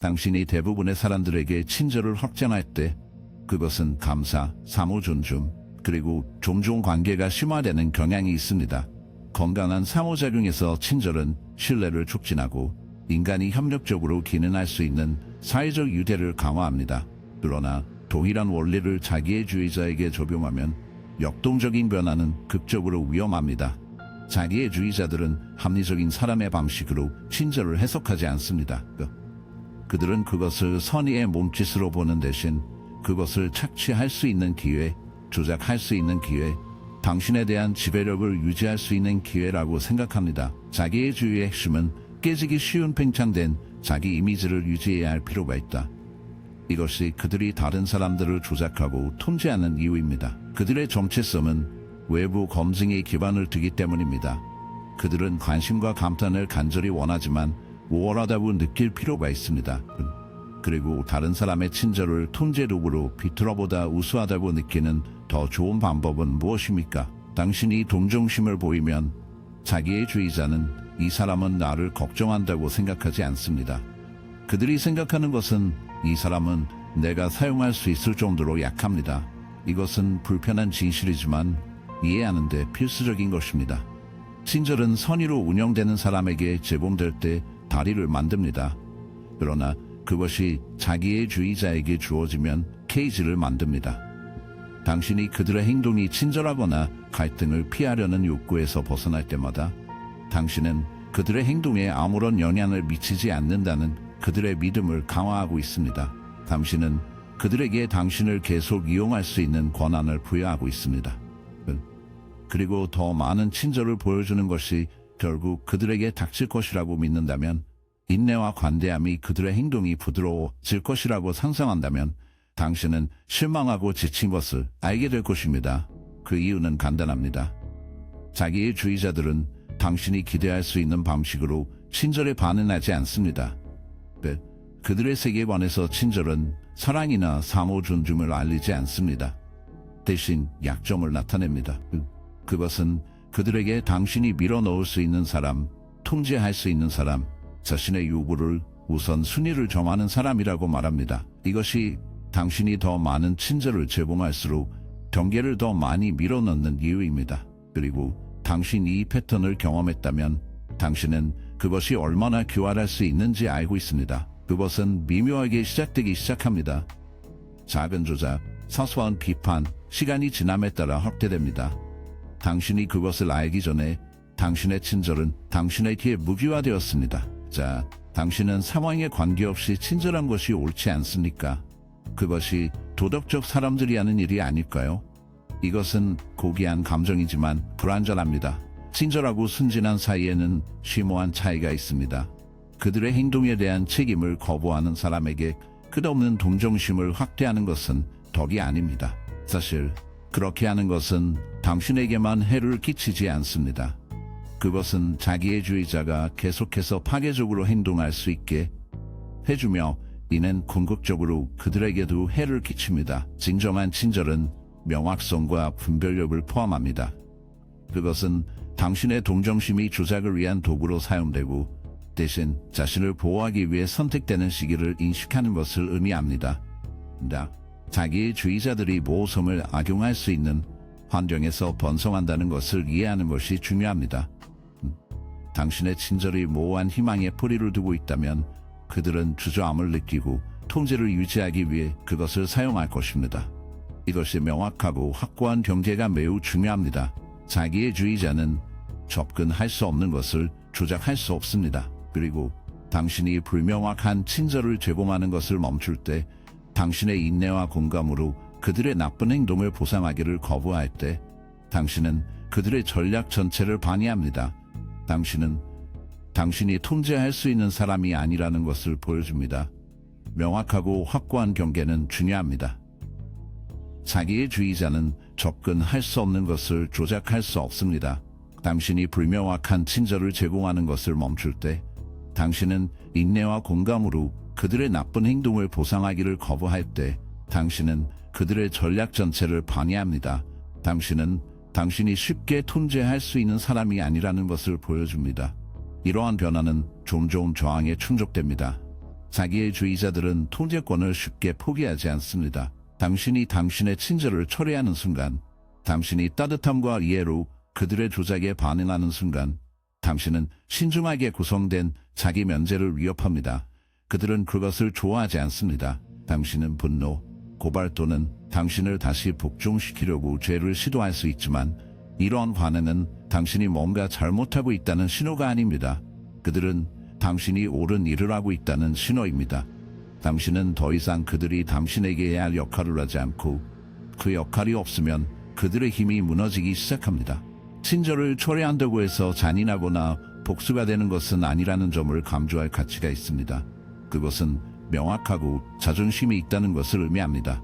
당신이 대부분의 사람들에게 친절을 확장할 때 그것은 감사, 사모 존중, 그리고 종종 관계가 심화되는 경향이 있습니다. 건강한 상호작용에서 친절은 신뢰를 촉진하고 인간이 협력적으로 기능할 수 있는 사회적 유대를 강화합니다. 그러나 동일한 원리를 자기애주의자에게 적용하면 역동적인 변화는 극적으로 위험합니다. 자기애주의자들은 합리적인 사람의 방식으로 친절을 해석하지 않습니다. 그들은 그것을 선의의 몸짓으로 보는 대신 그것을 착취할 수 있는 기회, 조작할 수 있는 기회, 당신에 대한 지배력을 유지할 수 있는 기회라고 생각합니다. 자기애주의의 핵심은 깨지기 쉬운 팽창된 자기 이미지를 유지해야 할 필요가 있다. 이것이 그들이 다른 사람들을 조작하고 통제하는 이유입니다. 그들의 정체성은 외부 검증에 기반을 두기 때문입니다. 그들은 관심과 감탄을 간절히 원하지만 우월하다고 느낄 필요가 있습니다. 그리고 다른 사람의 친절을 통제 도구로 비틀어보다 우수하다고 느끼는 더 좋은 방법은 무엇입니까? 당신이 동정심을 보이면 자기애주의자는 이 사람은 나를 걱정한다고 생각하지 않습니다. 그들이 생각하는 것은 이 사람은 내가 사용할 수 있을 정도로 약합니다. 이것은 불편한 진실이지만 이해하는 데 필수적인 것입니다. 친절은 선의로 운영되는 사람에게 제공될 때 다리를 만듭니다. 그러나 그것이 자기애주의자에게 주어지면 케이지를 만듭니다. 당신이 그들의 행동이 친절하거나 갈등을 피하려는 욕구에서 벗어날 때마다 당신은 그들의 행동에 아무런 영향을 미치지 않는다는 그들의 믿음을 강화하고 있습니다. 당신은 그들에게 당신을 계속 이용할 수 있는 권한을 부여하고 있습니다. 그리고 더 많은 친절을 보여주는 것이 결국 그들에게 닥칠 것이라고 믿는다면, 인내와 관대함이 그들의 행동이 부드러워질 것이라고 상상한다면 당신은 실망하고 지친 것을 알게 될 것입니다. 그 이유는 간단합니다. 자기애주의자들은 당신이 기대할 수 있는 방식으로 친절에 반응하지 않습니다. 그들의 세계관에서 친절은 사랑이나 상호 존중을 알리지 않습니다. 대신 약점을 나타냅니다. 그것은 그들에게 당신이 밀어넣을 수 있는 사람, 통제할 수 있는 사람, 자신의 요구를 우선 순위를 정하는 사람이라고 말합니다. 이것이 당신이 더 많은 친절을 제공할수록 경계를 더 많이 밀어넣는 이유입니다. 그리고 당신이 이 패턴을 경험했다면 당신은 그것이 얼마나 교활할 수 있는지 알고 있습니다. 그것은 미묘하게 시작되기 시작합니다. 작은 조작, 사소한 비판, 시간이 지남에 따라 확대됩니다. 당신이 그것을 알기 전에 당신의 친절은 당신에게 무기화되었습니다. 자, 당신은 상황에 관계없이 친절한 것이 옳지 않습니까? 그것이 도덕적 사람들이 하는 일이 아닐까요? 이것은 고귀한 감정이지만 불완전합니다. 친절하고 순진한 사이에는 심오한 차이가 있습니다. 그들의 행동에 대한 책임을 거부하는 사람에게 끝없는 동정심을 확대하는 것은 덕이 아닙니다. 사실 그렇게 하는 것은 당신에게만 해를 끼치지 않습니다. 그것은 자기애주의자가 계속해서 파괴적으로 행동할 수 있게 해주며 이는 궁극적으로 그들에게도 해를 끼칩니다. 진정한 친절은 명확성과 분별력을 포함합니다. 그것은 당신의 동정심이 조작을 위한 도구로 사용되고 대신 자신을 보호하기 위해 선택되는 시기를 인식하는 것을 의미합니다. 자기애주의자들이 모성을 악용할 수 있는 환경에서 번성한다는 것을 이해하는 것이 중요합니다. 당신의 친절이 모호한 희망에 뿌리를 두고 있다면 그들은 주저함을 느끼고 통제를 유지하기 위해 그것을 사용할 것입니다. 이것이 명확하고 확고한 경계가 매우 중요합니다. 자기애주의자는 접근할 수 없는 것을 조작할 수 없습니다. 그리고 당신이 불명확한 친절을 제공하는 것을 멈출 때, 당신의 인내와 공감으로 그들의 나쁜 행동을 보상하기를 거부할 때 당신은 그들의 전략 전체를 반의합니다. 당신은 당신이 통제할 수 있는 사람이 아니라는 것을 보여줍니다. 명확하고 확고한 경계는 중요합니다. 자기애주의자는 접근할 수 없는 것을 조작할 수 없습니다. 당신이 불명확한 친절을 제공하는 것을 멈출 때 당신은 인내와 공감으로 그들의 나쁜 행동을 보상하기를 거부할 때 당신은 그들의 전략 전체를 반의합니다. 당신은 당신이 쉽게 통제할 수 있는 사람이 아니라는 것을 보여줍니다. 이러한 변화는 종종 저항에 충족됩니다. 자기의 주의자들은 통제권을 쉽게 포기하지 않습니다. 당신이 당신의 친절을 철회하는 순간, 당신이 따뜻함과 이해로 그들의 조작에 반응하는 순간, 당신은 신중하게 구성된 자기 면제를 위협합니다. 그들은 그것을 좋아하지 않습니다. 당신은 분노, 고발 또는 당신을 다시 복종시키려고 죄를 시도할 수 있지만 이러한 반응은 당신이 뭔가 잘못하고 있다는 신호가 아닙니다. 그들은 당신이 옳은 일을 하고 있다는 신호입니다. 당신은 더 이상 그들이 당신에게 해야 할 역할을 하지 않고 그 역할이 없으면 그들의 힘이 무너지기 시작합니다. 친절을 초래한다고 해서 잔인하거나 복수가 되는 것은 아니라는 점을 강조할 가치가 있습니다. 그것은 명확하고 자존심이 있다는 것을 의미합니다.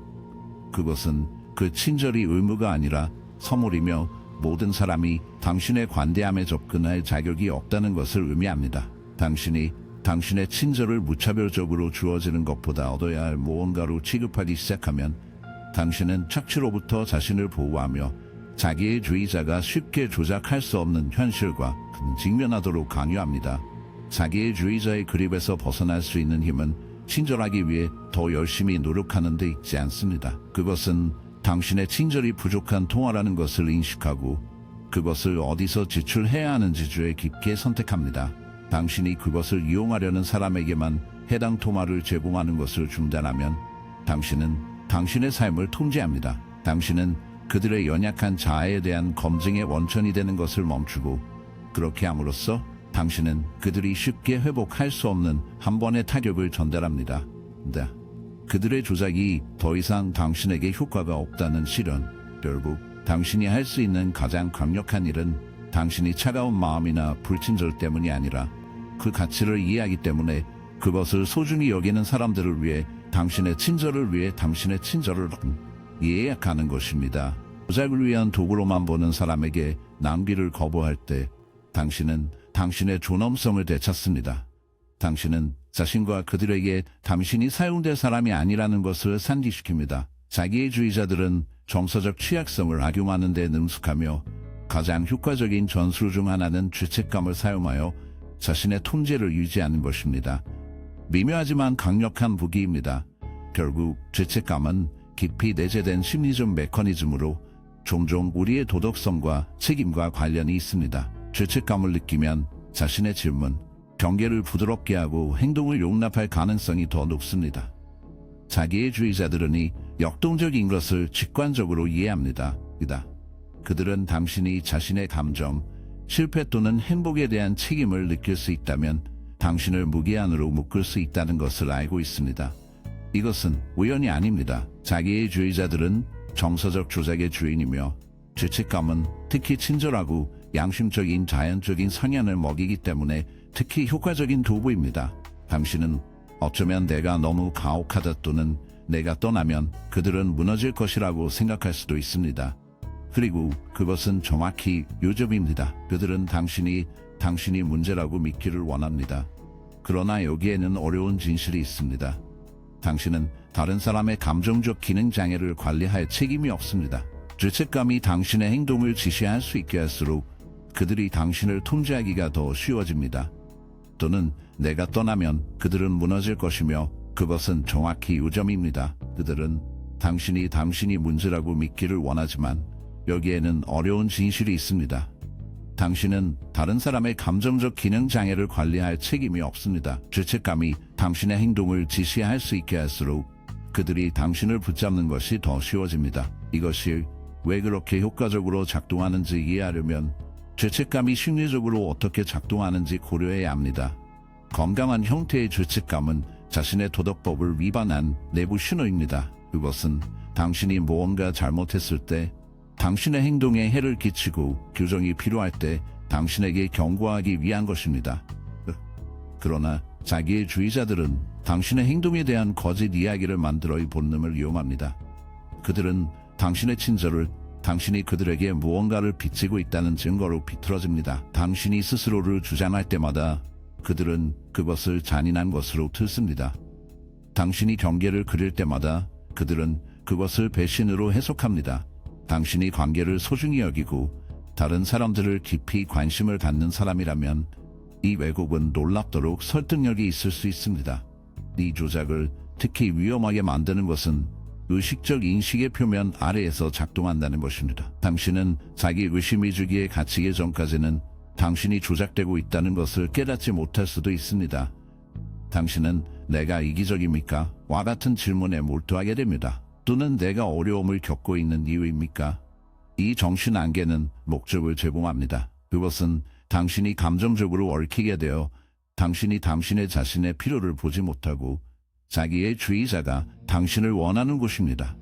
그것은 그 친절이 의무가 아니라 선물이며 모든 사람이 당신의 관대함에 접근할 자격이 없다는 것을 의미합니다. 당신이 당신의 친절을 무차별적으로 주어지는 것보다 얻어야 할 무언가로 취급하기 시작하면 당신은 착취로부터 자신을 보호하며 자기의 주의자가 쉽게 조작할 수 없는 현실과 직면하도록 강요합니다. 자기의 주의자의 그립에서 벗어날 수 있는 힘은 친절하기 위해 더 열심히 노력하는 데 있지 않습니다. 그것은 당신의 친절이 부족한 통화라는 것을 인식하고 그것을 어디서 지출해야 하는지 주에 깊게 선택합니다. 당신이 그것을 이용하려는 사람에게만 해당 통화를 제공하는 것을 중단하면 당신은 당신의 삶을 통제합니다. 당신은 그들의 연약한 자아에 대한 검증의 원천이 되는 것을 멈추고 그렇게 함으로써 당신은 그들이 쉽게 회복할 수 없는 한 번의 타격을 전달합니다. 그들의 조작이 더 이상 당신에게 효과가 없다는 실현. 결국 당신이 할 수 있는 가장 강력한 일은 당신이 차가운 마음이나 불친절 때문이 아니라 그 가치를 이해하기 때문에 그것을 소중히 여기는 사람들을 위해 당신의 친절을 위해 당신의 친절을 예약하는 것입니다. 조작을 위한 도구로만 보는 사람에게 낭비를 거부할 때 당신은 당신의 존엄성을 되찾습니다. 당신은 자신과 그들에게 당신이 사용될 사람이 아니라는 것을 상기시킵니다. 자기의 주의자들은 정서적 취약성을 악용하는 데 능숙하며 가장 효과적인 전술 중 하나는 죄책감을 사용하여 자신의 통제를 유지하는 것입니다. 미묘하지만 강력한 무기입니다. 결국 죄책감은 깊이 내재된 심리적 메커니즘으로 종종 우리의 도덕성과 책임과 관련이 있습니다. 죄책감을 느끼면 자신의 질문, 경계를 부드럽게 하고 행동을 용납할 가능성이 더 높습니다. 자기의 주의자들은 이 역동적인 것을 직관적으로 이해합니다. 그들은 당신이 자신의 감정, 실패 또는 행복에 대한 책임을 느낄 수 있다면 당신을 무기한으로 묶을 수 있다는 것을 알고 있습니다. 이것은 우연이 아닙니다. 자기의 주의자들은 정서적 조작의 주인이며 죄책감은 특히 친절하고 양심적인 자연적인 성향을 먹이기 때문에 특히 효과적인 도구입니다. 당신은 어쩌면 내가 너무 가혹하다 또는 내가 떠나면 그들은 무너질 것이라고 생각할 수도 있습니다. 그리고 그것은 정확히 요점입니다. 그들은 당신이 문제라고 믿기를 원합니다. 그러나 여기에는 어려운 진실이 있습니다. 당신은 다른 사람의 감정적 기능 장애를 관리할 책임이 없습니다. 죄책감이 당신의 행동을 지시할 수 있게 할수록 그들이 당신을 통제하기가 더 쉬워집니다. 또는 내가 떠나면 그들은 무너질 것이며 그것은 정확히 요점입니다. 그들은 당신이 문제라고 믿기를 원하지만 여기에는 어려운 진실이 있습니다. 당신은 다른 사람의 감정적 기능 장애를 관리할 책임이 없습니다. 죄책감이 당신의 행동을 지시할 수 있게 할수록 그들이 당신을 붙잡는 것이 더 쉬워집니다. 이것이 왜 그렇게 효과적으로 작동하는지 이해하려면 죄책감이 심리적으로 어떻게 작동하는지 고려해야 합니다. 건강한 형태의 죄책감은 자신의 도덕법을 위반한 내부 신호입니다. 그것은 당신이 무언가 잘못했을 때 당신의 행동에 해를 끼치고 교정이 필요할 때 당신에게 경고하기 위한 것입니다. 그러나 자기의 주의자들은 당신의 행동에 대한 거짓 이야기를 만들어 이 본능을 이용합니다. 그들은 당신의 친절을 당신이 그들에게 무언가를 빚지고 있다는 증거로 비틀어집니다. 당신이 스스로를 주장할 때마다 그들은 그것을 잔인한 것으로 틀습니다. 당신이 경계를 그릴 때마다 그들은 그것을 배신으로 해석합니다. 당신이 관계를 소중히 여기고 다른 사람들을 깊이 관심을 갖는 사람이라면 이 왜곡은 놀랍도록 설득력이 있을 수 있습니다. 이 조작을 특히 위험하게 만드는 것은 의식적 인식의 표면 아래에서 작동한다는 것입니다. 당신은 자기 의심이 주기에 갇히기 전까지는 당신이 조작되고 있다는 것을 깨닫지 못할 수도 있습니다. 당신은 내가 이기적입니까? 와 같은 질문에 몰두하게 됩니다. 또는 내가 어려움을 겪고 있는 이유입니까? 이 정신 안개는 목적을 제공합니다. 그것은 당신이 감정적으로 얽히게 되어 당신이 당신의 자신의 필요를 보지 못하고 자기의 주의자가 당신을 원하는 곳입니다.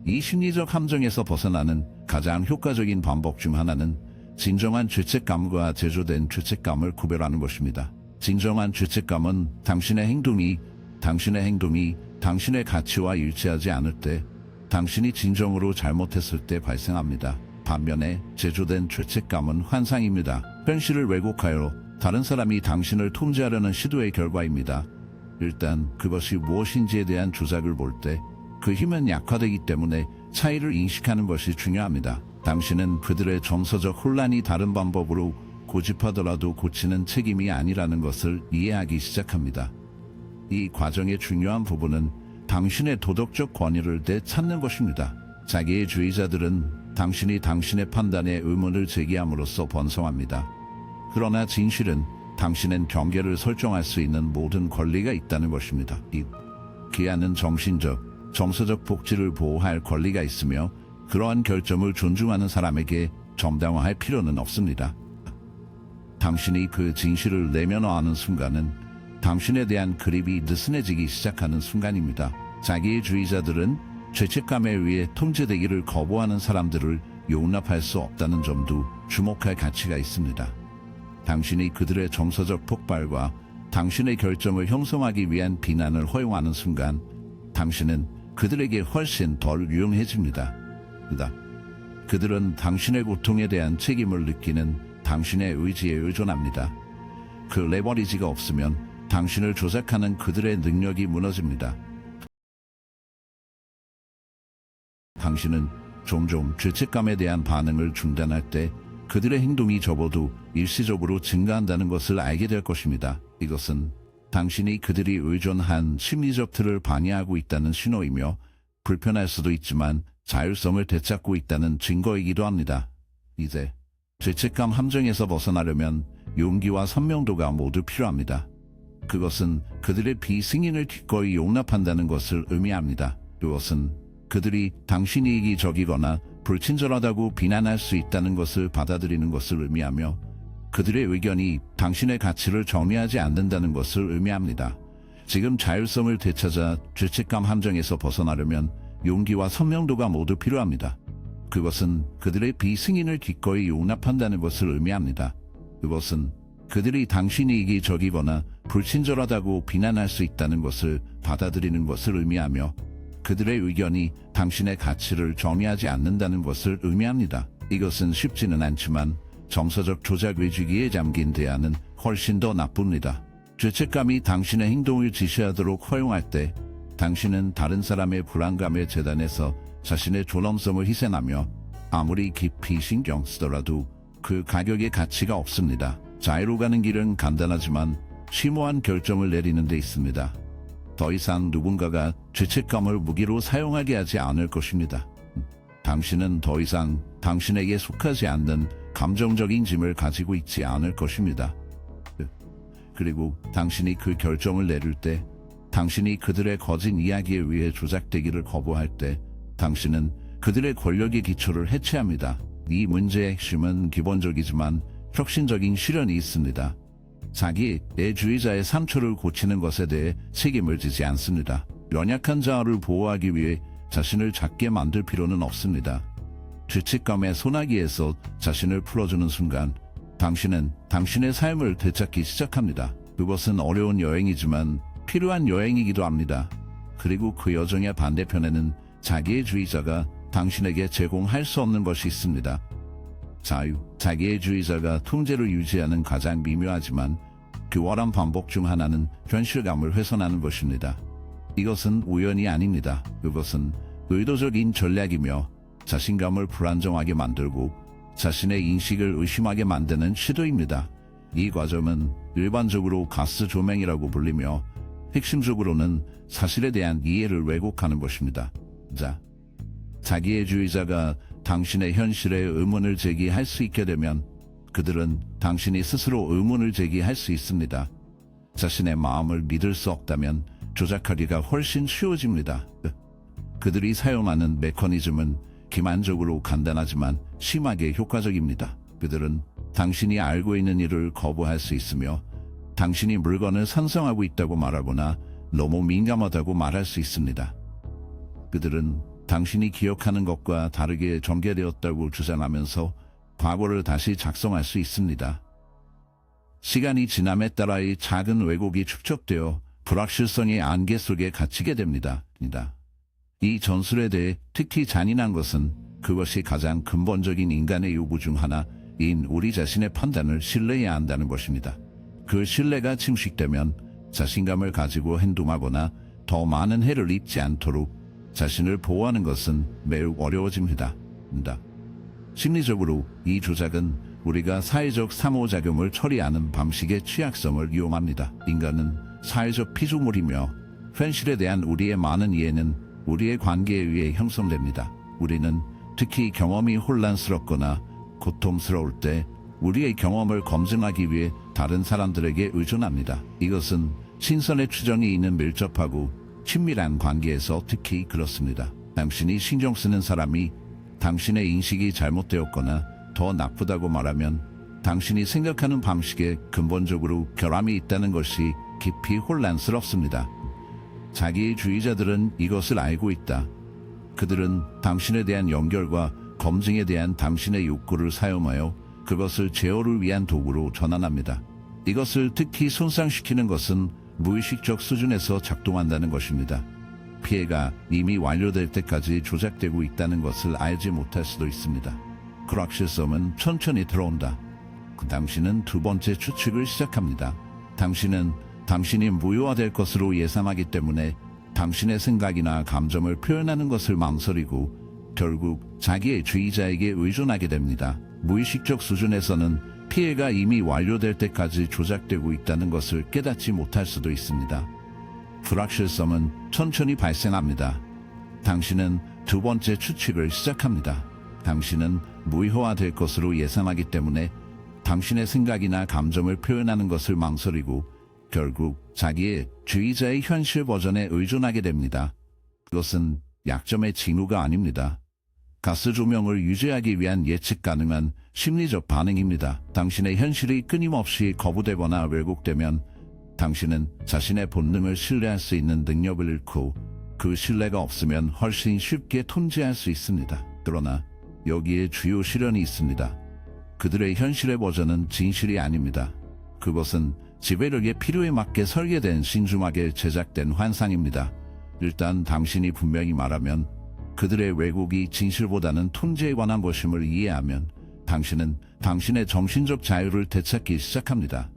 이 심리적 함정에서 벗어나는 가장 효과적인 방법 중 하나는 진정한 죄책감과 제조된 죄책감을 구별하는 것입니다. 진정한 죄책감은 당신의 행동이 당신의 가치와 일치하지 않을 때, 당신이 진정으로 잘못했을 때 발생합니다. 반면에 제조된 죄책감은 환상입니다. 현실을 왜곡하여 다른 사람이 당신을 통제하려는 시도의 결과입니다. 일단 그것이 무엇인지에 대한 조작을 볼 때 그 힘은 약화되기 때문에 차이를 인식하는 것이 중요합니다. 당신은 그들의 정서적 혼란이 다른 방법으로 고집하더라도 고치는 책임이 아니라는 것을 이해하기 시작합니다. 이 과정의 중요한 부분은 당신의 도덕적 권위를 되찾는 것입니다. 자기의 주의자들은 당신이 당신의 판단에 의문을 제기함으로써 번성합니다. 그러나 진실은 당신은 경계를 설정할 수 있는 모든 권리가 있다는 것입니다. 이 기한은 정신적, 정서적 복지를 보호할 권리가 있으며 그러한 결정을 존중하는 사람에게 정당화할 필요는 없습니다. 당신이 그 진실을 내면화하는 순간은 당신에 대한 그립이 느슨해지기 시작하는 순간입니다. 자기의 주의자들은 죄책감에 의해 통제되기를 거부하는 사람들을 용납할 수 없다는 점도 주목할 가치가 있습니다. 당신이 그들의 정서적 폭발과 당신의 결정을 형성하기 위한 비난을 허용하는 순간 당신은 그들에게 훨씬 덜 유용해집니다. 그들은 당신의 고통에 대한 책임을 느끼는 당신의 의지에 의존합니다. 그 레버리지가 없으면 당신을 조작하는 그들의 능력이 무너집니다. 당신은 종종 죄책감에 대한 반응을 중단할 때 그들의 행동이 적어도 일시적으로 증가한다는 것을 알게 될 것입니다. 이것은 당신이 그들이 의존한 심리적 틀을 반의하고 있다는 신호이며 불편할 수도 있지만 자율성을 되찾고 있다는 증거이기도 합니다. 이제 죄책감 함정에서 벗어나려면 용기와 선명도가 모두 필요합니다. 그것은 그들의 비승인을 기꺼이 용납한다는 것을 의미합니다. 그것은 그들이 당신이 이기적이거나 불친절하다고 비난할 수 있다는 것을 받아들이는 것을 의미하며 그들의 의견이 당신의 가치를 정리하지 않는다는 것을 의미합니다. 지금 자율성을 되찾아 죄책감 함정에서 벗어나려면 용기와 선명도가 모두 필요합니다. 그것은 그들의 비승인을 기꺼이 용납한다는 것을 의미합니다. 그것은 그들이 당신이 이기적이거나 불친절하다고 비난할 수 있다는 것을 받아들이는 것을 의미하며 그들의 의견이 당신의 가치를 정의하지 않는다는 것을 의미합니다. 이것은 쉽지는 않지만 정서적 조작 의지기에 잠긴 대안은 훨씬 더 나쁩니다. 죄책감이 당신의 행동을 지시하도록 허용할 때 당신은 다른 사람의 불안감에 재단해서 자신의 존엄성을 희생하며 아무리 깊이 신경 쓰더라도 그 가격의 가치가 없습니다. 자유로 가는 길은 간단하지만 심오한 결정을 내리는 데 있습니다. 더 이상 누군가가 죄책감을 무기로 사용하게 하지 않을 것입니다. 당신은 더 이상 당신에게 속하지 않는 감정적인 짐을 가지고 있지 않을 것입니다. 그리고 당신이 그 결정을 내릴 때, 당신이 그들의 거짓 이야기에 의해 조작되기를 거부할 때, 당신은 그들의 권력의 기초를 해체합니다. 이 문제의 핵심은 기본적이지만 혁신적인 실현이 있습니다. 자기 애주의자의 상처를 고치는 것에 대해 책임을 지지 않습니다. 연약한 자아를 보호하기 위해 자신을 작게 만들 필요는 없습니다. 죄책감의 소나기에서 자신을 풀어주는 순간 당신은 당신의 삶을 되찾기 시작합니다. 그것은 어려운 여행이지만 필요한 여행이기도 합니다. 그리고 그 여정의 반대편에는 자기의 주의자가 당신에게 제공할 수 없는 것이 있습니다. 자유, 자기의 주의자가 통제를 유지하는 가장 미묘하지만 교활한 방법 중 하나는 현실감을 훼손하는 것입니다. 이것은 우연이 아닙니다. 그것은 의도적인 전략이며 자신감을 불안정하게 만들고 자신의 인식을 의심하게 만드는 시도입니다. 이 과정은 일반적으로 가스 조명이라고 불리며 핵심적으로는 사실에 대한 이해를 왜곡하는 것입니다. 자, 자기의 주의자가 당신의 현실에 의문을 제기할 수 있게 되면 그들은 당신이 스스로 의문을 제기할 수 있습니다. 자신의 마음을 믿을 수 없다면 조작하기가 훨씬 쉬워집니다. 그들이 사용하는 메커니즘은 기만적으로 간단하지만 심하게 효과적입니다. 그들은 당신이 알고 있는 일을 거부할 수 있으며 당신이 물건을 산성하고 있다고 말하거나 너무 민감하다고 말할 수 있습니다. 그들은 당신이 기억하는 것과 다르게 전개되었다고 주장하면서 과거를 다시 작성할 수 있습니다. 시간이 지남에 따라 이 작은 왜곡이 축적되어 불확실성의 안개 속에 갇히게 됩니다. 이 전술에 대해 특히 잔인한 것은 그것이 가장 근본적인 인간의 요구 중 하나인 우리 자신의 판단을 신뢰해야 한다는 것입니다. 그 신뢰가 침식되면 자신감을 가지고 행동하거나 더 많은 해를 입지 않도록 자신을 보호하는 것은 매우 어려워집니다. 심리적으로 이 조작은 우리가 사회적 상호작용을 처리하는 방식의 취약성을 이용합니다. 인간은 사회적 피조물이며 현실에 대한 우리의 많은 이해는 우리의 관계에 의해 형성됩니다. 우리는 특히 경험이 혼란스럽거나 고통스러울 때 우리의 경험을 검증하기 위해 다른 사람들에게 의존합니다. 이것은 신선의 추정이 있는 밀접하고 친밀한 관계에서 특히 그렇습니다. 당신이 신경 쓰는 사람이 당신의 인식이 잘못되었거나 더 나쁘다고 말하면 당신이 생각하는 방식에 근본적으로 결함이 있다는 것이 깊이 혼란스럽습니다. 자기의 주의자들은 이것을 알고 있다. 그들은 당신에 대한 연결과 검증에 대한 당신의 욕구를 사용하여 그것을 제어를 위한 도구로 전환합니다. 이것을 특히 손상시키는 것은 무의식적 수준에서 작동한다는 것입니다. 피해가 이미 완료될 때까지 조작되고 있다는 것을 알지 못할 수도 있습니다. 불확실성은 천천히 들어온다. 당신은 두 번째 추측을 시작합니다. 당신은 당신이 무효화될 것으로 예상하기 때문에 당신의 생각이나 감정을 표현하는 것을 망설이고 결국 자기의 주의자에게 의존하게 됩니다. 무의식적 수준에서는 피해가 이미 완료될 때까지 조작되고 있다는 것을 깨닫지 못할 수도 있습니다. 불확실성은 천천히 발생합니다. 당신은 두 번째 추측을 시작합니다. 당신은 무효화될 것으로 예상하기 때문에 당신의 생각이나 감정을 표현하는 것을 망설이고 결국 자기의 주의자의 현실 버전에 의존하게 됩니다. 그것은 약점의 징후가 아닙니다. 가스 조명을 유지하기 위한 예측 가능한 심리적 반응입니다. 당신의 현실이 끊임없이 거부되거나 왜곡되면 당신은 자신의 본능을 신뢰할 수 있는 능력을 잃고 그 신뢰가 없으면 훨씬 쉽게 통제할 수 있습니다. 그러나 여기에 주요 시련이 있습니다. 그들의 현실의 버전은 진실이 아닙니다. 그것은 지배력의 필요에 맞게 설계된 신중하게 제작된 환상입니다. 일단 당신이 분명히 말하면 그들의 왜곡이 진실보다는 통제에 관한 것임을 이해하면 당신은 당신의 정신적 자유를 되찾기 시작합니다.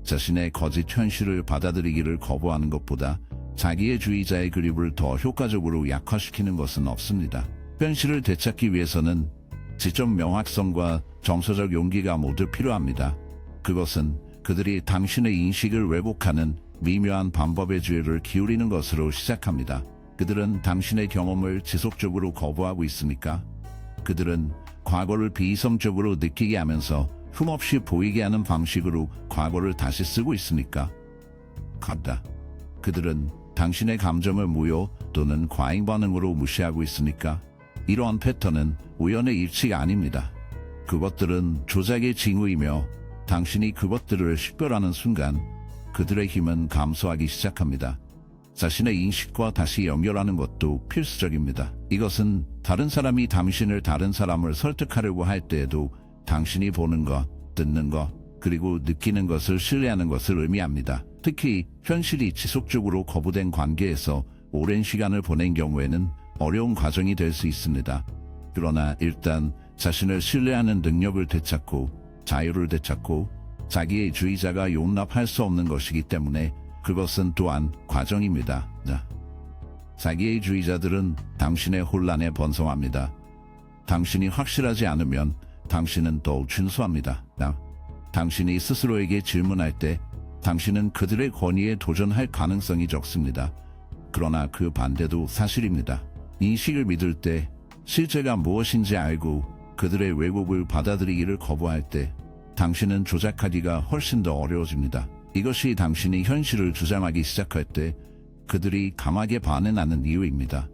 자신의 거짓 현실을 받아들이기를 거부하는 것보다 자기의 주의자의 그립을 더 효과적으로 약화시키는 것은 없습니다. 현실을 되찾기 위해서는 지적 명확성과 정서적 용기가 모두 필요합니다. 그것은 그들이 당신의 인식을 왜곡하는 미묘한 방법의 주의를 기울이는 것으로 시작합니다. 그들은 당신의 경험을 지속적으로 거부하고 있습니까? 그들은 과거를 비이성적으로 느끼게 하면서 흠없이 보이게 하는 방식으로 과거를 다시 쓰고 있습니까? 같다. 그들은 당신의 감정을 무효 또는 과잉 반응으로 무시하고 있습니까? 이러한 패턴은 우연의 일치가 아닙니다. 그것들은 조작의 징후이며 당신이 그것들을 식별하는 순간 그들의 힘은 감소하기 시작합니다. 자신의 인식과 다시 연결하는 것도 필수적입니다. 이것은 다른 사람이 당신을 다른 사람을 설득하려고 할 때에도 당신이 보는 것, 듣는 것, 그리고 느끼는 것을 신뢰하는 것을 의미합니다. 특히 현실이 지속적으로 거부된 관계에서 오랜 시간을 보낸 경우에는 어려운 과정이 될 수 있습니다. 그러나 일단 자신을 신뢰하는 능력을 되찾고 자유를 되찾고 자기의 주의자가 용납할 수 없는 것이기 때문에 그것은 또한 과정입니다. 자기의 주의자들은 당신의 혼란에 번성합니다. 당신이 확실하지 않으면 당신은 더욱 준수합니다. 당신이 스스로에게 질문할 때 당신은 그들의 권위에 도전할 가능성이 적습니다. 그러나 그 반대도 사실입니다. 인식을 믿을 때, 실제가 무엇인지 알고 그들의 왜곡을 받아들이기를 거부할 때 당신은 조작하기가 훨씬 더 어려워집니다. 이것이 당신이 현실을 주장하기 시작할 때 그들이 강하게 반응하는 이유입니다.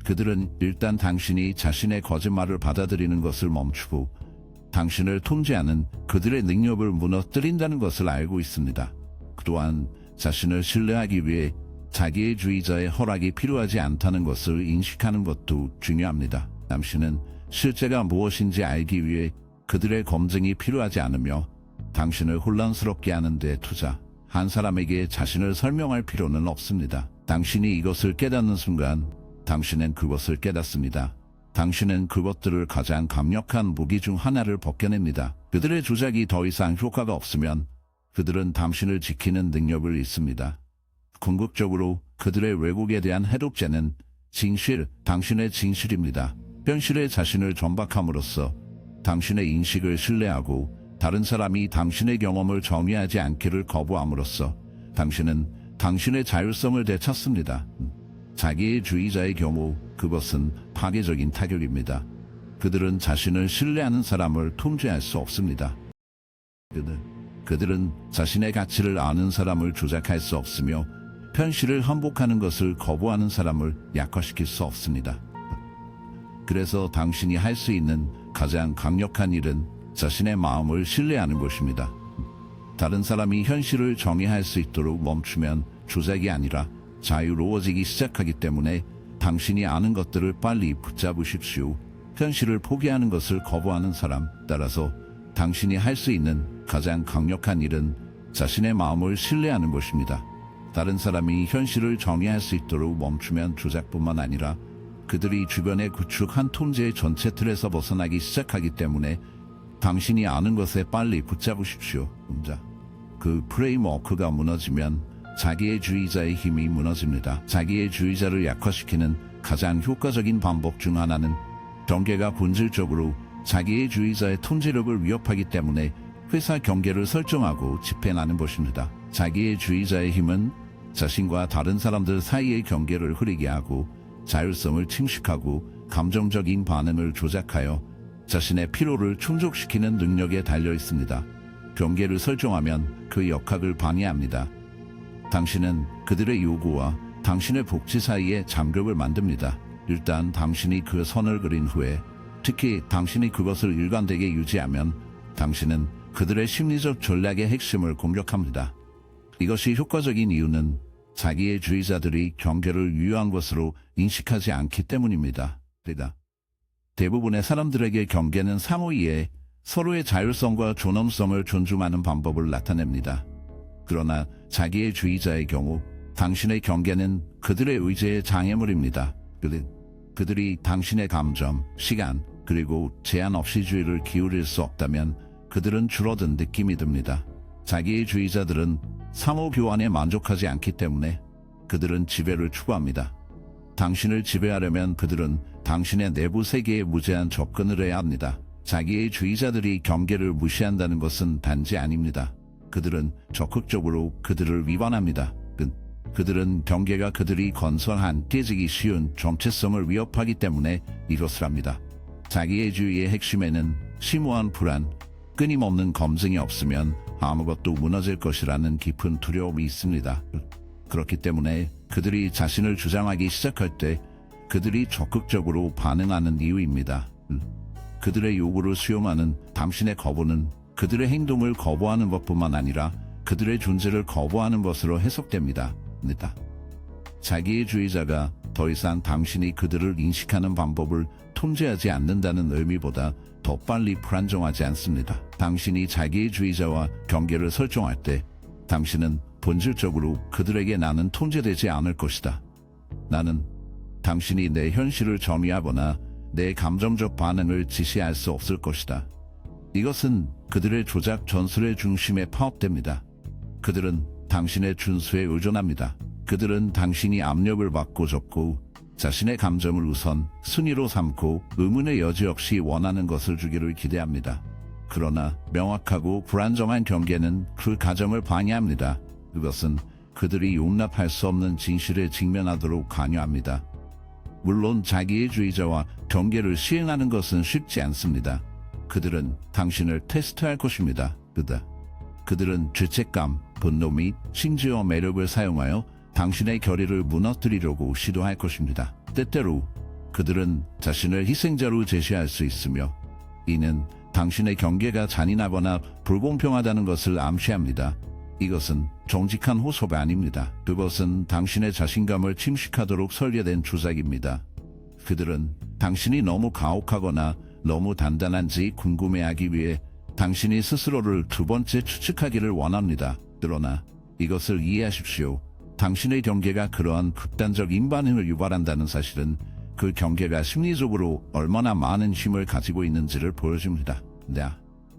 그들은 일단 당신이 자신의 거짓말을 받아들이는 것을 멈추고 당신을 통제하는 그들의 능력을 무너뜨린다는 것을 알고 있습니다. 또한 자신을 신뢰하기 위해 자기의 주의자의 허락이 필요하지 않다는 것을 인식하는 것도 중요합니다. 당신은 실제가 무엇인지 알기 위해 그들의 검증이 필요하지 않으며 당신을 혼란스럽게 하는 데 한 사람에게 자신을 설명할 필요는 없습니다. 당신이 이것을 깨닫는 순간 당신은 그것을 깨닫습니다. 당신은 그것들을 가장 강력한 무기 중 하나를 벗겨냅니다. 그들의 조작이 더 이상 효과가 없으면 그들은 당신을 지키는 능력을 잃습니다. 궁극적으로 그들의 왜곡에 대한 해독제는 당신의 진실입니다. 현실에 자신을 전박함으로써 당신의 인식을 신뢰하고 다른 사람이 당신의 경험을 정의하지 않기를 거부함으로써 당신은 당신의 자율성을 되찾습니다. 자기의 주의자의 경우 그것은 파괴적인 타격입니다. 그들은 자신을 신뢰하는 사람을 통제할 수 없습니다. 그들은 자신의 가치를 아는 사람을 조작할 수 없으며 현실을 항복하는 것을 거부하는 사람을 약화시킬 수 없습니다. 그래서 당신이 할 수 있는 가장 강력한 일은 자신의 마음을 신뢰하는 것입니다. 다른 사람이 현실을 정의할 수 있도록 멈추면 조작이 아니라 자유로워지기 시작하기 때문에 당신이 아는 것들을 빨리 붙잡으십시오. 현실을 포기하는 것을 거부하는 사람, 따라서 당신이 할 수 있는 가장 강력한 일은 자신의 마음을 신뢰하는 것입니다. 다른 사람이 현실을 정의할 수 있도록 멈추면 조작뿐만 아니라 그들이 주변에 구축한 통제의 전체 틀에서 벗어나기 시작하기 때문에 당신이 아는 것에 빨리 붙잡으십시오. 그 프레임워크가 무너지면 자기의 주의자의 힘이 무너집니다. 자기의 주의자를 약화시키는 가장 효과적인 방법 중 하나는 경계가 본질적으로 자기의 주의자의 통제력을 위협하기 때문에 회사 경계를 설정하고 집행하는 것입니다. 자기의 주의자의 힘은 자신과 다른 사람들 사이의 경계를 흐리게 하고 자율성을 침식하고 감정적인 반응을 조작하여 자신의 피로를 충족시키는 능력에 달려 있습니다. 경계를 설정하면 그 역학을 방해합니다. 당신은 그들의 요구와 당신의 복지 사이에 장벽을 만듭니다. 일단 당신이 그 선을 그린 후에, 특히 당신이 그것을 일관되게 유지하면 당신은 그들의 심리적 전략의 핵심을 공격합니다. 이것이 효과적인 이유는 자기의 주의자들이 경계를 유효한 것으로 인식하지 않기 때문입니다. 대부분의 사람들에게 경계는 상호 이해, 서로의 자율성과 존엄성을 존중하는 방법을 나타냅니다. 그러나 자기의 주의자의 경우 당신의 경계는 그들의 의지의 장애물입니다. 그들이 당신의 감정, 시간, 그리고 제한 없이 주의를 기울일 수 없다면 그들은 줄어든 느낌이 듭니다. 자기의 주의자들은 상호 교환에 만족하지 않기 때문에 그들은 지배를 추구합니다. 당신을 지배하려면 그들은 당신의 내부 세계에 무제한 접근을 해야 합니다. 자기의 주의자들이 경계를 무시한다는 것은 단지 아닙니다. 그들은 적극적으로 그들을 위반합니다. 그들은 경계가 그들이 건설한 깨지기 쉬운 정체성을 위협하기 때문에 이것을 합니다. 자기의 주의의 핵심에는 심오한 불안, 끊임없는 검증이 없으면 아무것도 무너질 것이라는 깊은 두려움이 있습니다. 그렇기 때문에 그들이 자신을 주장하기 시작할 때 그들이 적극적으로 반응하는 이유입니다. 그들의 요구를 수용하는 당신의 거부는 그들의 행동을 거부하는 것뿐만 아니라 그들의 존재를 거부하는 것으로 해석됩니다. 자기의 주의자가 더 이상 당신이 그들을 인식하는 방법을 통제하지 않는다는 의미보다 더 빨리 불안정하지 않습니다. 당신이 자기의 주의자와 경계를 설정할 때 당신은 본질적으로 그들에게 나는 통제되지 않을 것이다. 나는 당신이 내 현실을 정의하거나 내 감정적 반응을 지시할 수 없을 것이다. 이것은 그들의 조작 전술의 중심에 파업됩니다. 그들은 당신의 준수에 의존합니다. 그들은 당신이 압력을 받고 적고 자신의 감정을 우선 순위로 삼고 의문의 여지 없이 원하는 것을 주기를 기대합니다. 그러나 명확하고 불안정한 경계는 그 가정을 방해합니다. 그것은 그들이 용납할 수 없는 진실에 직면하도록 관여합니다. 물론 자기애주의자와 경계를 시행하는 것은 쉽지 않습니다. 그들은 당신을 테스트할 것입니다. 그들은 죄책감, 분노 및 심지어 매력을 사용하여 당신의 결의를 무너뜨리려고 시도할 것입니다. 때때로 그들은 자신을 희생자로 제시할 수 있으며 이는 당신의 경계가 잔인하거나 불공평하다는 것을 암시합니다. 이것은 정직한 호소가 아닙니다. 그것은 당신의 자신감을 침식하도록 설계된 조작입니다. 그들은 당신이 너무 가혹하거나 너무 단단한지 궁금해하기 위해 당신이 스스로를 두 번째 추측하기를 원합니다. 그러나 이것을 이해하십시오. 당신의 경계가 그러한 극단적인 반응을 유발한다는 사실은 그 경계가 심리적으로 얼마나 많은 힘을 가지고 있는지를 보여줍니다.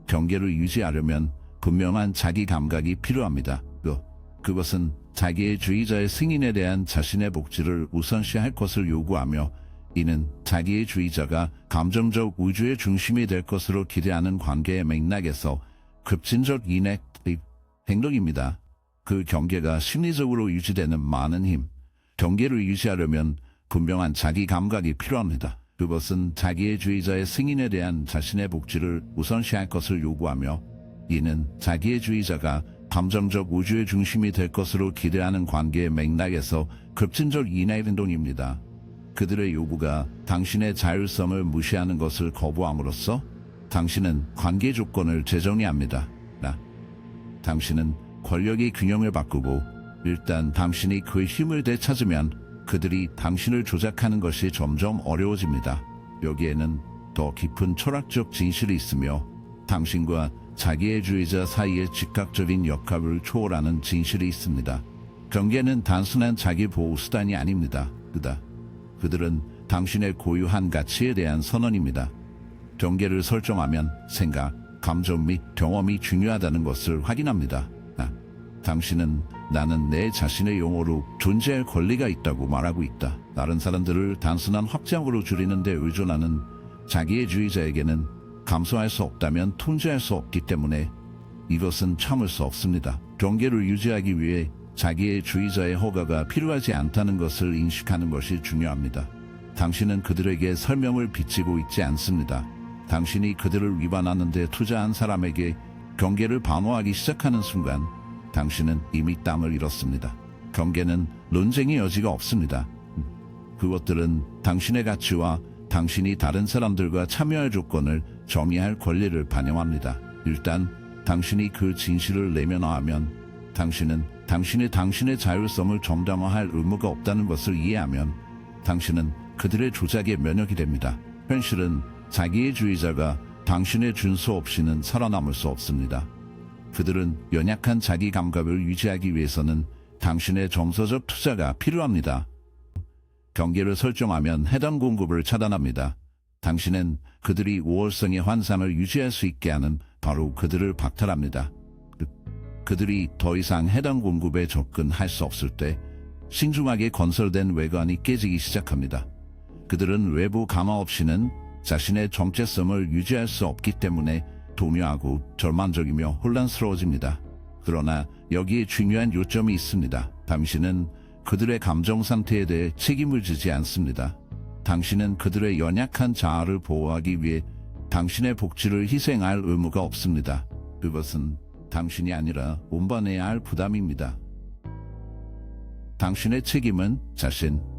경계를 유지하려면 분명한 자기 감각이 필요합니다. 그것은 자기애주의자의 승인에 대한 자신의 복지를 우선시할 것을 요구하며 이는 자기애주의자가 감정적 우주의 중심이 될 것으로 기대하는 관계의 맥락에서 급진적 인액 행동입니다. 그 경계가 심리적으로 유지되는 많은 힘, 경계를 유지하려면 분명한 자기 감각이 필요합니다. 그것은 자기애주의자의 승인에 대한 자신의 복지를 우선시할 것을 요구하며 이는 자기애주의자가 감정적 우주의 중심이 될 것으로 기대하는 관계의 맥락에서 급진적 인의 행동입니다. 그들의 요구가 당신의 자율성을 무시하는 것을 거부함으로써 당신은 관계 조건을 재정의합니다. 당신은 권력의 균형을 바꾸고 일단 당신이 그 힘을 되찾으면 그들이 당신을 조작하는 것이 점점 어려워집니다. 여기에는 더 깊은 철학적 진실이 있으며 당신과 자기애주의자 사이의 즉각적인 역학을 초월하는 진실이 있습니다. 경계는 단순한 자기 보호 수단이 아닙니다. 그들은 당신의 고유한 가치에 대한 선언입니다. 경계를 설정하면 생각, 감정 및 경험이 중요하다는 것을 확인합니다. 당신은 나는 내 자신의 용어로 존재할 권리가 있다고 말하고 있다. 다른 사람들을 단순한 확장으로 줄이는 데 의존하는 자기애주의자에게는 감수할 수 없다면 통제할 수 없기 때문에 이것은 참을 수 없습니다. 경계를 유지하기 위해 자기애주의자의 허가가 필요하지 않다는 것을 인식하는 것이 중요합니다. 당신은 그들에게 설명을 빚지고 있지 않습니다. 당신이 그들을 위반하는 데 투자한 사람에게 경계를 방어하기 시작하는 순간 당신은 이미 땀을 잃었습니다. 경계는 논쟁의 여지가 없습니다. 그것들은 당신의 가치와 당신이 다른 사람들과 참여할 조건을 정의할 권리를 반영합니다. 일단 당신이 그 진실을 내면화하면 당신은 당신의 자율성을 정당화할 의무가 없다는 것을 이해하면 당신은 그들의 조작에 면역이 됩니다. 현실은 자기애주의자가 당신의 준수 없이는 살아남을 수 없습니다. 그들은 연약한 자기 감각을 유지하기 위해서는 당신의 정서적 투자가 필요합니다. 경계를 설정하면 해당 공급을 차단합니다. 당신은 그들이 우월성의 환상을 유지할 수 있게 하는 바로 그들을 박탈합니다. 그들이 더 이상 해당 공급에 접근할 수 없을 때 신중하게 건설된 외관이 깨지기 시작합니다. 그들은 외부 감화 없이는 자신의 정체성을 유지할 수 없기 때문에 동요하고 절망적이며 혼란스러워집니다. 그러나 여기에 중요한 요점이 있습니다. 당신은 그들의 감정 상태에 대해 책임을 지지 않습니다. 당신은 그들의 연약한 자아를 보호하기 위해 당신의 복지를 희생할 의무가 없습니다. 그것은 당신이 아니라 운반해야 할 부담입니다. 당신의 책임은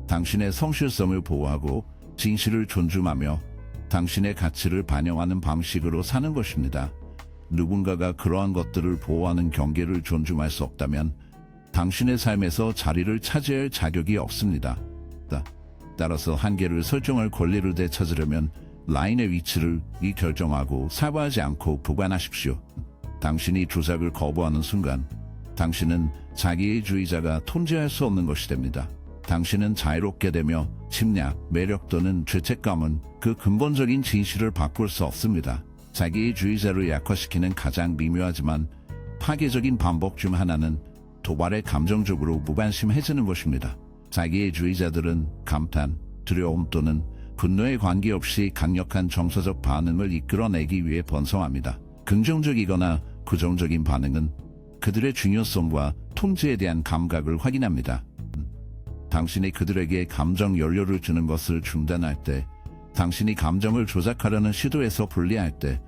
당신의 성실성을 보호하고 진실을 존중하며 당신의 가치를 반영하는 방식으로 사는 것입니다. 누군가가 그러한 것들을 보호하는 경계를 존중할 수 없다면 당신의 삶에서 자리를 차지할 자격이 없습니다. 따라서 한계를 설정할 권리를 되찾으려면 라인의 위치를 결정하고 사과하지 않고 보관하십시오. 당신이 조작을 거부하는 순간 당신은 자기애주의자가 통제할 수 없는 것이 됩니다. 당신은 자유롭게 되며 침략, 매력 또는 죄책감은 그 근본적인 진실을 바꿀 수 없습니다. 자기애주의자를 약화시키는 가장 미묘하지만 파괴적인 방법 중 하나는 도발에 감정적으로 무관심해지는 것입니다. 자기애주의자들은 감탄, 두려움 또는 분노에 관계없이 강력한 정서적 반응을 이끌어내기 위해 번성합니다. 긍정적이거나 부정적인 반응은 그들의 중요성과 통제에 대한 감각을 확인합니다. 당신이 그들에게 감정 연료를 주는 것을 중단할 때, 당신이 감정을 조작하려는 시도에서 분리할 때,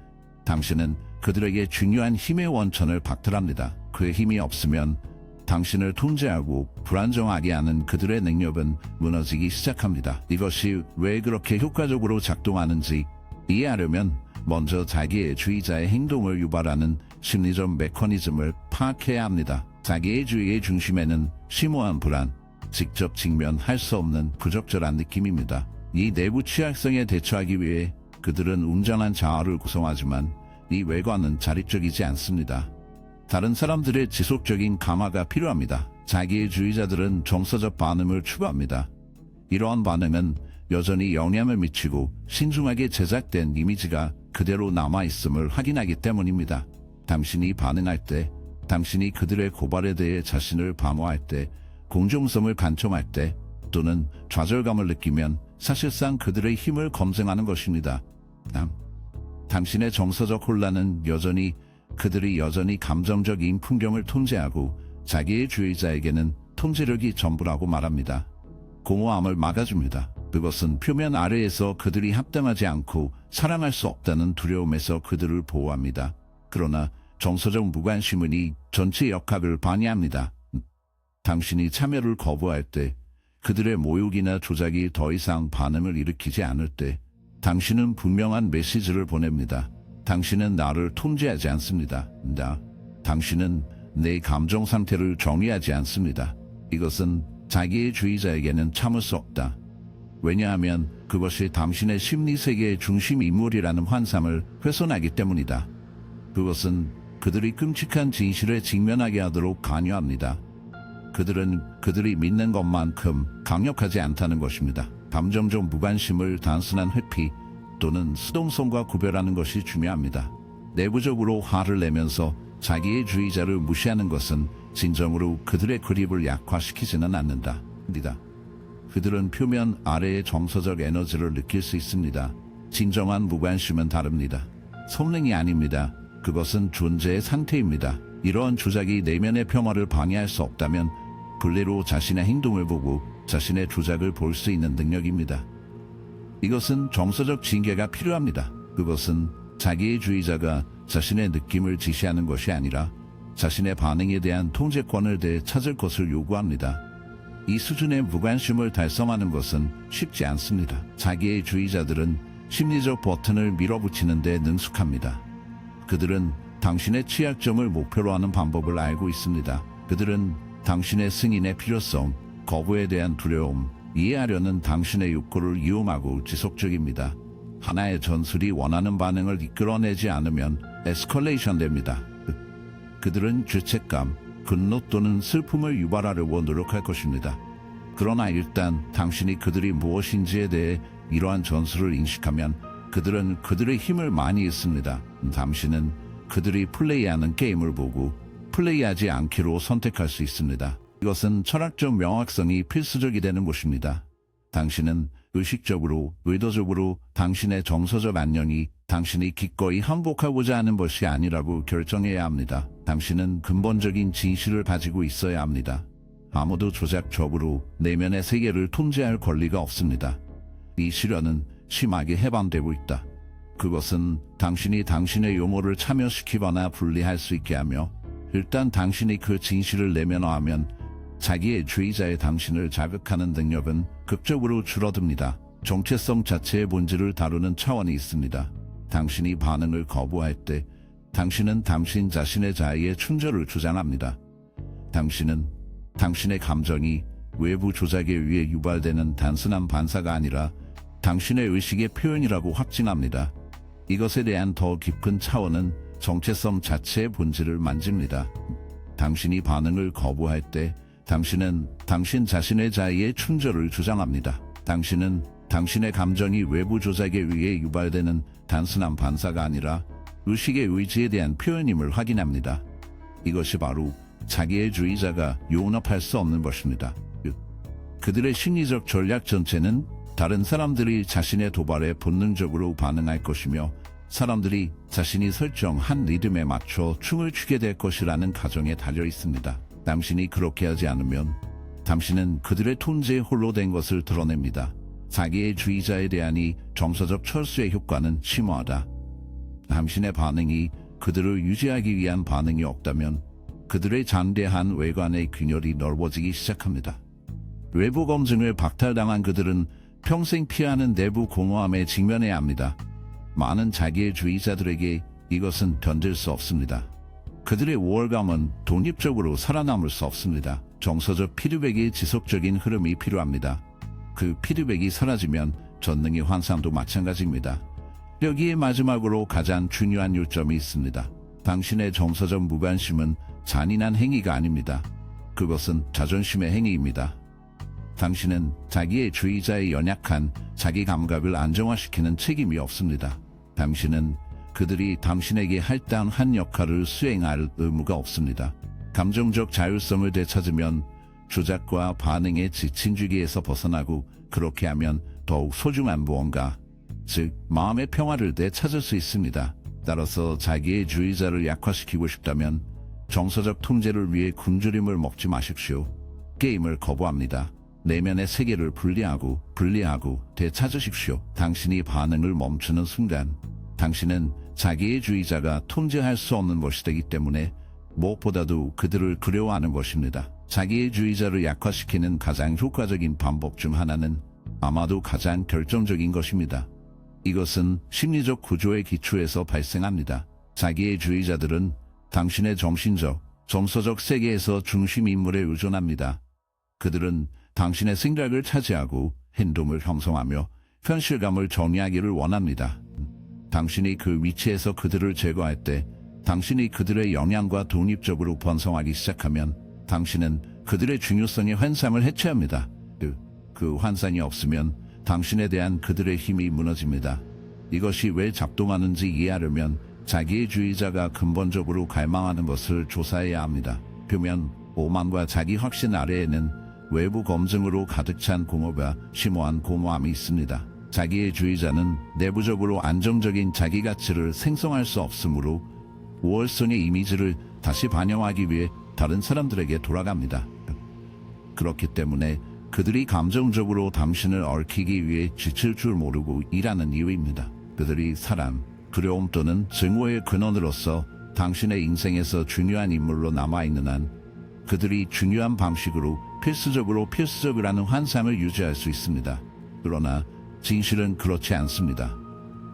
당신은 그들에게 중요한 힘의 원천을 박탈합니다. 그의 힘이 없으면 당신을 통제하고 불안정하게 하는 그들의 능력은 무너지기 시작합니다. 이것이 왜 그렇게 효과적으로 작동하는지 이해하려면 먼저 자기의 주의자의 행동을 유발하는 심리적 메커니즘을 파악해야 합니다. 자기의 주의의 중심에는 심오한 불안, 직접 직면할 수 없는 부적절한 느낌입니다. 이 내부 취약성에 대처하기 위해 그들은 웅장한 자아를 구성하지만 이 외관은 자립적이지 않습니다. 다른 사람들의 지속적인 감화가 필요합니다. 자기의 주의자들은 정서적 반응을 추구합니다. 이러한 반응은 여전히 영향을 미치고 신중하게 제작된 이미지가 그대로 남아있음을 확인하기 때문입니다. 당신이 반응할 때, 당신이 그들의 고발에 대해 자신을 방어할 때, 공정성을 간청할 때, 또는 좌절감을 느끼면 사실상 그들의 힘을 검증하는 것입니다. 당신의 정서적 혼란은 그들이 여전히 감정적인 풍경을 통제하고 자기의 주의자에게는 통제력이 전부라고 말합니다. 공허함을 막아줍니다. 그것은 표면 아래에서 그들이 합당하지 않고 사랑할 수 없다는 두려움에서 그들을 보호합니다. 그러나 정서적 무관심은 이 전체 역학을 방해합니다. 당신이 참여를 거부할 때, 그들의 모욕이나 조작이 더 이상 반응을 일으키지 않을 때, 당신은 분명한 메시지를 보냅니다. 당신은 나를 통제하지 않습니다. 당신은 내 감정 상태를 정의하지 않습니다. 이것은 자기의 주의자에게는 참을 수 없다. 왜냐하면 그것이 당신의 심리세계의 중심 인물이라는 환상을 훼손하기 때문이다. 그것은 그들이 끔찍한 진실에 직면하게 하도록 강요합니다. 그들은 그들이 믿는 것만큼 강력하지 않다는 것입니다. 감정적 무관심을 단순한 회피 또는 수동성과 구별하는 것이 중요합니다. 내부적으로 화를 내면서 자기의 주의자를 무시하는 것은 진정으로 그들의 그립을 약화시키지는 않는다. 그들은 표면 아래의 정서적 에너지를 느낄 수 있습니다. 진정한 무관심은 다릅니다. 성능이 아닙니다. 그것은 존재의 상태입니다. 이러한 조작이 내면의 평화를 방해할 수 없다면 분리로 자신의 행동을 보고 자신의 조작을 볼 수 있는 능력입니다. 이것은 정서적 징계가 필요합니다. 그것은 자기의 주의자가 자신의 느낌을 지시하는 것이 아니라 자신의 반응에 대한 통제권을 되찾을 것을 요구합니다. 이 수준의 무관심을 달성하는 것은 쉽지 않습니다. 자기의 주의자들은 심리적 버튼을 밀어붙이는 데 능숙합니다. 그들은 당신의 취약점을 목표로 하는 방법을 알고 있습니다. 그들은 당신의 승인의 필요성, 거부에 대한 두려움, 이해하려는 당신의 욕구를 이용하고 지속적입니다. 하나의 전술이 원하는 반응을 이끌어내지 않으면 에스컬레이션 됩니다. 그들은 죄책감, 분노 또는 슬픔을 유발하려고 노력할 것입니다. 그러나 일단 당신이 그들이 무엇인지에 대해 이러한 전술을 인식하면 그들은 그들의 힘을 많이 잃습니다. 당신은 그들이 플레이하는 게임을 보고 플레이하지 않기로 선택할 수 있습니다. 이것은 철학적 명확성이 필수적이 되는 것입니다. 당신은 의식적으로, 의도적으로 당신의 정서적 안녕이 당신이 기꺼이 항복하고자 하는 것이 아니라고 결정해야 합니다. 당신은 근본적인 진실을 가지고 있어야 합니다. 아무도 조작적으로 내면의 세계를 통제할 권리가 없습니다. 이 시련은 심하게 해방되고 있다. 그것은 당신이 당신의 용어를 참여시키거나 분리할 수 있게 하며 일단 당신이 그 진실을 내면화하면 자기의 주의자의 당신을 자극하는 능력은 극적으로 줄어듭니다. 정체성 자체의 본질을 다루는 차원이 있습니다. 당신이 반응을 거부할 때 당신은 당신 자신의 자의의 충절을 주장합니다. 당신은 당신의 감정이 외부 조작에 의해 유발되는 단순한 반사가 아니라 당신의 의식의 표현이라고 확증합니다. 이것에 대한 더 깊은 차원은 정체성 자체의 본질을 만집니다. 당신이 반응을 거부할 때 당신은 당신 자신의 자의의 충절을 주장합니다. 당신은 당신의 감정이 외부 조작에 의해 유발되는 단순한 반사가 아니라 의식의 의지에 대한 표현임을 확인합니다. 이것이 바로 자기의 주의자가 용납할 수 없는 것입니다. 그들의 심리적 전략 전체는 다른 사람들이 자신의 도발에 본능적으로 반응할 것이며 사람들이 자신이 설정한 리듬에 맞춰 춤을 추게 될 것이라는 가정에 달려 있습니다. 당신이 그렇게 하지 않으면 당신은 그들의 통제에 홀로 된 것을 드러냅니다. 자기의 주의자에 대한 이 정서적 철수의 효과는 심오하다. 당신의 반응이 그들을 유지하기 위한 반응이 없다면 그들의 장대한 외관의 균열이 넓어지기 시작합니다. 외부 검증을 박탈당한 그들은 평생 피하는 내부 공허함에 직면해야 합니다. 많은 자기의 주의자들에게 이것은 견딜 수 없습니다. 그들의 우월감은 독립적으로 살아남을 수 없습니다. 정서적 피드백의 지속적인 흐름이 필요합니다. 그 피드백이 사라지면 전능의 환상도 마찬가지입니다. 여기에 마지막으로 가장 중요한 요점이 있습니다. 당신의 정서적 무관심은 잔인한 행위가 아닙니다. 그것은 자존심의 행위입니다. 당신은 자기의 주의자의 연약한 자기 감각을 안정화시키는 책임이 없습니다. 당신은 그들이 당신에게 할당한 역할을 수행할 의무가 없습니다. 감정적 자율성을 되찾으면 조작과 반응의 지친 주기에서 벗어나고, 그렇게 하면 더욱 소중한 무언가, 즉 마음의 평화를 되찾을 수 있습니다. 따라서 자기의 주의자를 약화시키고 싶다면 정서적 통제를 위해 굶주림을 먹지 마십시오. 게임을 거부합니다. 내면의 세계를 분리하고 되찾으십시오. 당신이 반응을 멈추는 순간 당신은 자기의 주의자가 통제할 수 없는 것이 되기 때문에 무엇보다도 그들을 그리워하는 것입니다. 자기의 주의자를 약화시키는 가장 효과적인 방법 중 하나는 아마도 가장 결정적인 것입니다. 이것은 심리적 구조의 기초에서 발생합니다. 자기의 주의자들은 당신의 정신적, 정서적 세계에서 중심 인물에 의존합니다. 그들은 당신의 생각을 차지하고 행동을 형성하며 현실감을 정리하기를 원합니다. 당신이 그 위치에서 그들을 제거할 때, 당신이 그들의 영향과 독립적으로 번성하기 시작하면 당신은 그들의 중요성의 환상을 해체합니다. 그 환상이 없으면 당신에 대한 그들의 힘이 무너집니다. 이것이 왜 작동하는지 이해하려면 자기의 주의자가 근본적으로 갈망하는 것을 조사해야 합니다. 표면 오만과 자기 확신 아래에는 외부 검증으로 가득 찬 공허가 심오한 공허함이 있습니다. 자기의 주의자는 내부적으로 안정적인 자기 가치를 생성할 수 없으므로 우월성의 이미지를 다시 반영하기 위해 다른 사람들에게 돌아갑니다. 그렇기 때문에 그들이 감정적으로 당신을 얽히기 위해 지칠 줄 모르고 일하는 이유입니다. 그들이 사람, 두려움 또는 증오의 근원으로서 당신의 인생에서 중요한 인물로 남아있는 한 그들이 중요한 방식으로 필수적이라는 환상을 유지할 수 있습니다. 그러나 진실은 그렇지 않습니다.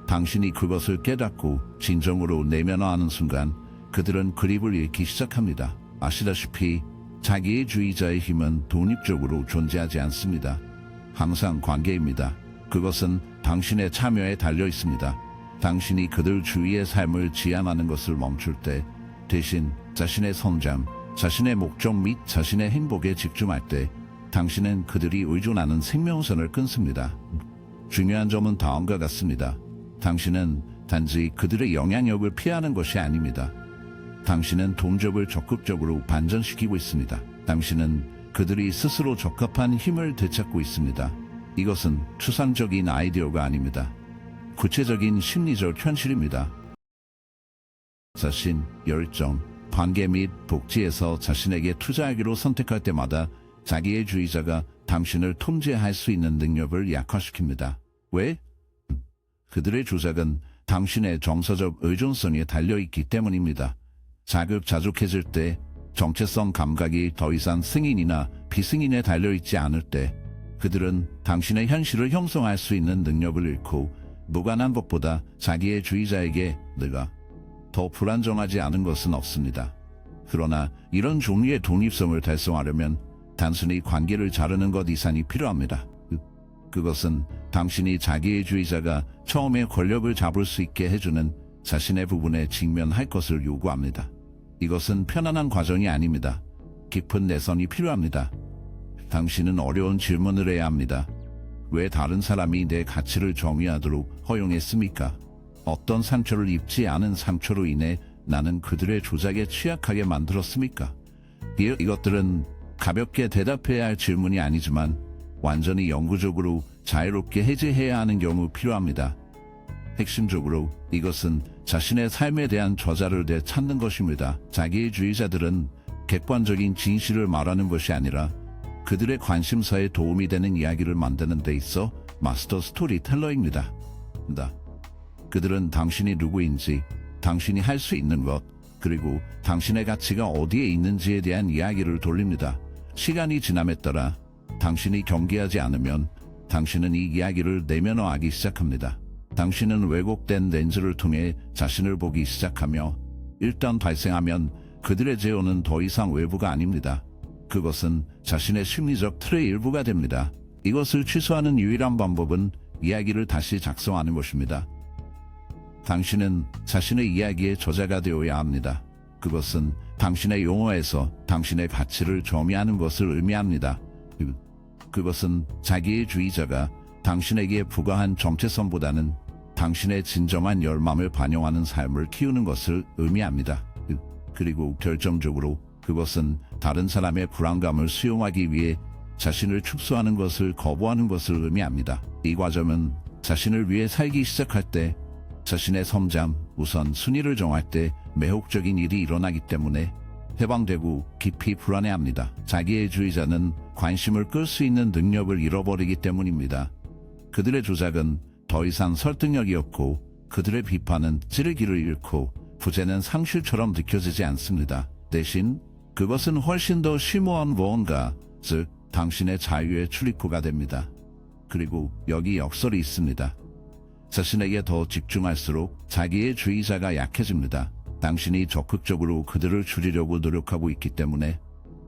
당신이 그것을 깨닫고 진정으로 내면화하는 순간 그들은 그립을 잃기 시작합니다. 아시다시피 자기의 주의자의 힘은 독립적으로 존재하지 않습니다. 항상 관계입니다. 그것은 당신의 참여에 달려 있습니다. 당신이 그들 주위의 삶을 지향하는 것을 멈출 때, 대신 자신의 성장, 자신의 목적 및 자신의 행복에 집중할 때 당신은 그들이 의존하는 생명선을 끊습니다. 중요한 점은 다음과 같습니다. 당신은 단지 그들의 영향력을 피하는 것이 아닙니다. 당신은 동족을 적극적으로 반전시키고 있습니다. 당신은 그들이 스스로 적합한 힘을 되찾고 있습니다. 이것은 추상적인 아이디어가 아닙니다. 구체적인 심리적 현실입니다. 자신, 열정, 관계 및 복지에서 자신에게 투자하기로 선택할 때마다 자기의 주의자가 당신을 통제할 수 있는 능력을 약화시킵니다. 왜? 그들의 조작은 당신의 정서적 의존성에 달려있기 때문입니다. 자급자족해질 때, 정체성 감각이 더 이상 승인이나 비승인에 달려있지 않을 때, 그들은 당신의 현실을 형성할 수 있는 능력을 잃고 무관한 것보다 자기의 주의자에게 내가 더 불안정하지 않은 것은 없습니다. 그러나 이런 종류의 독립성을 달성하려면 단순히 관계를 자르는 것 이상이 필요합니다. 그것은 당신이 자기의 주의자가 처음에 권력을 잡을 수 있게 해주는 자신의 부분에 직면할 것을 요구합니다. 이것은 편안한 과정이 아닙니다. 깊은 내선이 필요합니다. 당신은 어려운 질문을 해야 합니다. 왜 다른 사람이 내 가치를 정의하도록 허용했습니까? 어떤 상처를 입지 않은 상처로 인해 나는 그들의 조작에 취약하게 만들었습니까? 이것들은 가볍게 대답해야 할 질문이 아니지만 완전히 영구적으로 자유롭게 해제해야 하는 경우 필요합니다. 핵심적으로 이것은 자신의 삶에 대한 저자를 되찾는 것입니다. 자기주의자들은 객관적인 진실을 말하는 것이 아니라 그들의 관심사에 도움이 되는 이야기를 만드는 데 있어 마스터 스토리텔러입니다. 그들은 당신이 누구인지, 당신이 할 수 있는 것, 그리고 당신의 가치가 어디에 있는지에 대한 이야기를 돌립니다. 시간이 지남에 따라 당신이 경계하지 않으면 당신은 이 이야기를 내면화하기 시작합니다. 당신은 왜곡된 렌즈를 통해 자신을 보기 시작하며 일단 발생하면 그들의 제어는 더 이상 외부가 아닙니다. 그것은 자신의 심리적 틀의 일부가 됩니다. 이것을 취소하는 유일한 방법은 이야기를 다시 작성하는 것입니다. 당신은 자신의 이야기의 저자가 되어야 합니다. 그것은 당신의 용어에서 당신의 가치를 정의하는 것을 의미합니다. 그것은 자기의 주의자가 당신에게 부과한 정체성보다는 당신의 진정한 열망을 반영하는 삶을 키우는 것을 의미합니다. 그리고 결정적으로 그것은 다른 사람의 불안감을 수용하기 위해 자신을 축소하는 것을 거부하는 것을 의미합니다. 이 과정은 자신을 위해 살기 시작할 때, 자신의 성장, 우선 순위를 정할 때 매혹적인 일이 일어나기 때문에 해방되고 깊이 불안해합니다. 자기의 주의자는 관심을 끌 수 있는 능력을 잃어버리기 때문입니다. 그들의 조작은 더 이상 설득력이 없고 그들의 비판은 찌르기를 잃고 부재는 상실처럼 느껴지지 않습니다. 대신 그것은 훨씬 더 심오한 무언가, 즉 당신의 자유의 출입구가 됩니다. 그리고 여기 역설이 있습니다. 자신에게 더 집중할수록 자기의 주의자가 약해집니다. 당신이 적극적으로 그들을 줄이려고 노력하고 있기 때문에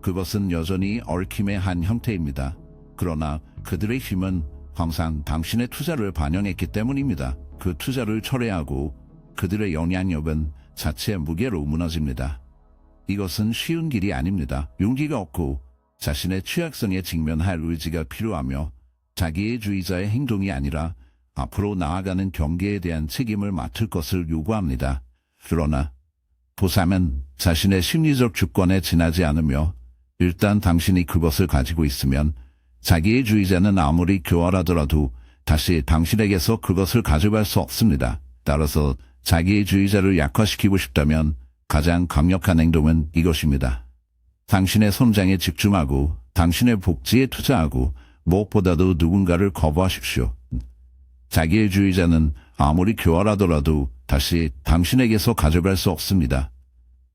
그것은 여전히 얽힘의 한 형태입니다. 그러나 그들의 힘은 항상 당신의 투자를 반영했기 때문입니다. 그 투자를 철회하고 그들의 영향력은 자체의 무게로 무너집니다. 이것은 쉬운 길이 아닙니다. 용기가 없고 자신의 취약성에 직면할 의지가 필요하며 자기의 주의자의 행동이 아니라 앞으로 나아가는 경계에 대한 책임을 맡을 것을 요구합니다. 그러나 보상은 자신의 심리적 주권에 지나지 않으며 일단 당신이 그것을 가지고 있으면 자기의 주의자는 아무리 교활하더라도 다시 당신에게서 그것을 가져갈 수 없습니다. 따라서 자기의 주의자를 약화시키고 싶다면 가장 강력한 행동은 이것입니다. 당신의 성장에 집중하고 당신의 복지에 투자하고 무엇보다도 누군가를 거부하십시오. 자기의 주의자는 아무리 교활하더라도 다시 당신에게서 가져갈 수 없습니다.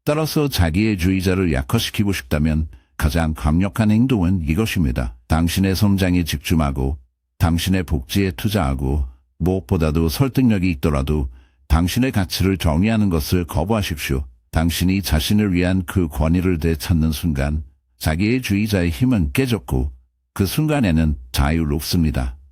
따라서 자기의 주의자를 약화시키고 싶다면 가장 강력한 행동은 이것입니다. 당신의 성장에 집중하고 당신의 복지에 투자하고 무엇보다도 설득력이 있더라도 당신의 가치를 정의하는 것을 거부하십시오. 당신이 자신을 위한 그 권위를 되찾는 순간 자기의 주의자의 힘은 깨졌고 그 순간에는 자유롭습니다.